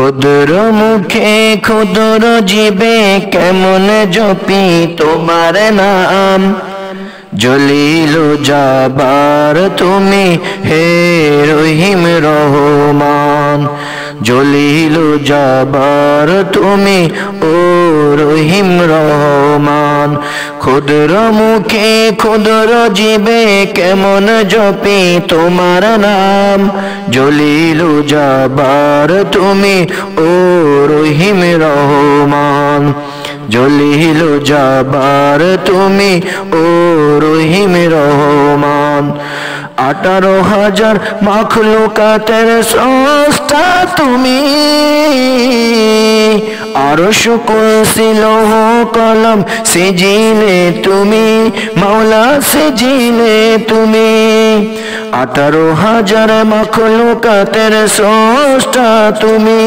ক্ষুদ্র মুখে ক্ষুদ্র জীবে কেমন জপি তোমার নাম। জলিল জাবার তুমি হে রহিম রহমান। জলিল জাবার তুমি ও রহিম রহমান। ক্ষুদ্র মুখে ক্ষুদ্র জীবে কেমন জপি তোমার নাম। জলিল জাবার তুমি ও রহিম রহমান। জলিল জাবার তুমি ও রহিম রহমান। 18,000 মাখলুকাতের স্রষ্টা তুমি। আরশ কুরসি লৌহ কলম সিজিলে তুমি মাওলা সিজিলে তুমি। 18,000 মাখলুকাতের স্রষ্টা তুমি।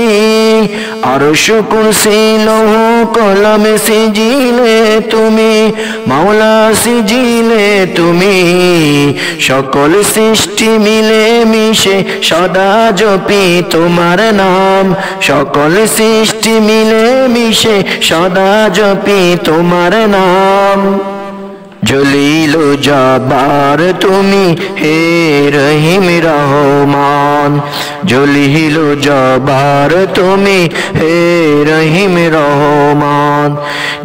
আরশ কুরসি লৌহ কলম সিজিলে তুমি মাওলা সিজিলে তুমি। সকল সৃষ্টি মিলে মিশে সদা জপি তোমার নাম। সকল সৃষ্টি মিলে মিশে সদা জপি তোমার নাম। জলিল জাবার তুমি হে রহিম রহমান। জলিল জাবার তুমি হে রহিম রহমান।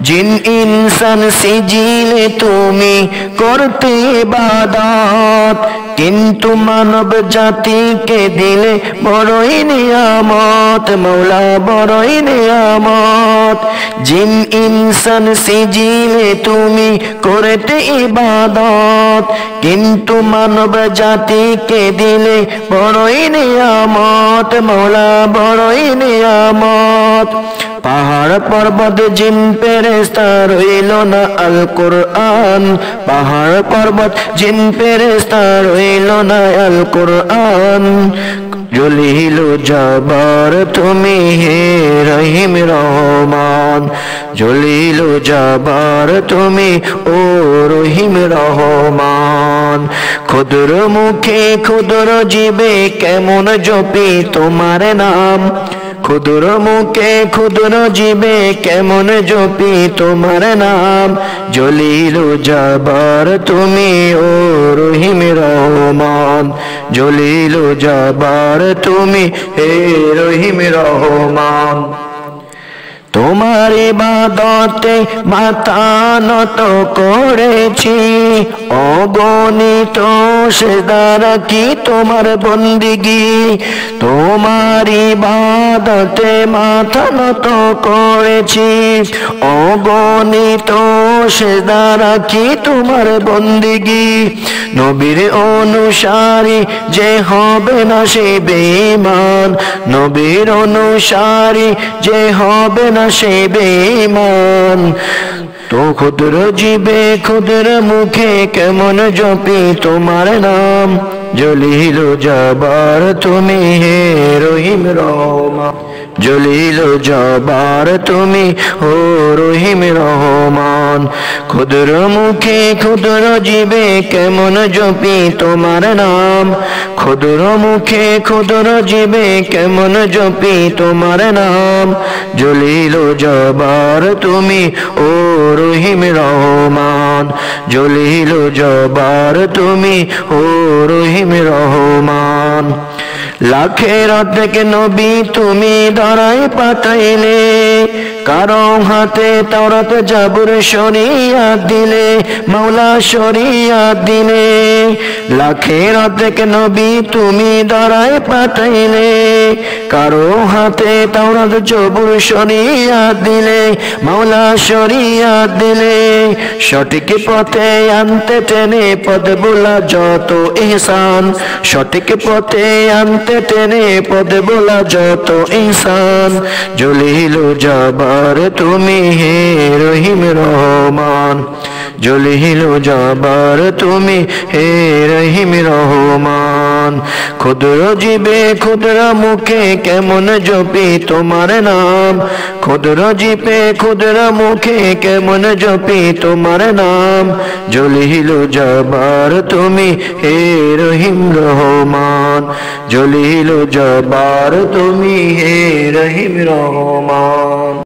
জিন ইনসান সিজিলে তুমি করতে ইবাদত, কিন্তু মানব জাতিকে দিলে বড়ই নিয়ামত মৌলা বড়ই নিয়ামত। জিন ইনসান সিজিলে তুমি করতে ইবাদত, কিন্তু মানব জাতিকে দিলে বড়ই নিয়ামত মৌলা বড়ই নিয়ামত। পাহাড় পর্বত জিন ফেরেশতা রইল না আল কোরআন। পাহাড় পর্বত জিন ফেরেশতা রইল না আল কোরআন। জলিল জাবার তুমি হে রহিম রহমান। জলিল জাবার তুমি ও রহিম রহমান। ক্ষুদ্র মুখে ক্ষুদ্র জীবে কেমন জপি তোমার নাম। ক্ষুদ্র মুখে ক্ষুদ্র জীবে কেমন জপি তোমার নাম। জলিল জাবার তুমি ও রহিম রহমান। জলিল জাবার তুমি হে রহিম রহমান। তোমার ইবাদতে মাথা নত করেছি, অগণিত সেজদা রাখি তোমার বন্দিগি। তোমার ইবাদতে মাথা নত করেছি, অগণিত সেজদা রাখি তোমার বন্দিগি। নবীর অনুসারী যে হবে না সে বেঈমান। নবীর অনুসারী যে হবে না সে বেঈমান। তো ক্ষুদ্র জীবে ক্ষুদ্র মুখে কেমন জপি তোমার নাম। জলিল জাবার তুমি হে রহিম রহমান। জলিল জাবার তুমি ও রহিম রহমান। ক্ষুদ্র মুখে ক্ষুদ্র জীবে কেমন জপি তোমার নাম। ক্ষুদ্র মুখে ক্ষুদ্র জীবে কেমন জপি তোমার নাম। জলিল জাবার তুমি ও রহিম রহমান। জলিল জাবার তুমি ও রহিম রহমান। লাখের অর্ধেক নবী তুমি ধরায় পাঠাইলে, কারো হাতে তাওরাত জাবুর শরিয়াত দিলে মাওলা শরিয়াত দিলে। লাখের অর্ধেক নবী তুমি ধরায় পাঠাইলে, কারো হাতে তাওরাত জাবুর শরিয়াত দিলে মাওলা শরিয়াত দিলে। সঠিক পথে আনতে টেনে পদ বোলা যত ইহসান। সঠিক পথে আনতে টেনে পদ বোলা যত ইহসান। জলিল জাবার তুমি হে রহিম রহমান। জলিল জাবার তুমি হে রহিম রহমান। রহমান। ক্ষুদ্র জীবে ক্ষুদ্র মুখে কেমন জপি তোমার নাম, ক্ষুদ্র জীবে ক্ষুদ্র মুখে কেমন জপি তোমার নাম। জলিল জবার তুমি হে রহিম রহমান, জলিল জবার তুমি হে রহিম রহমান।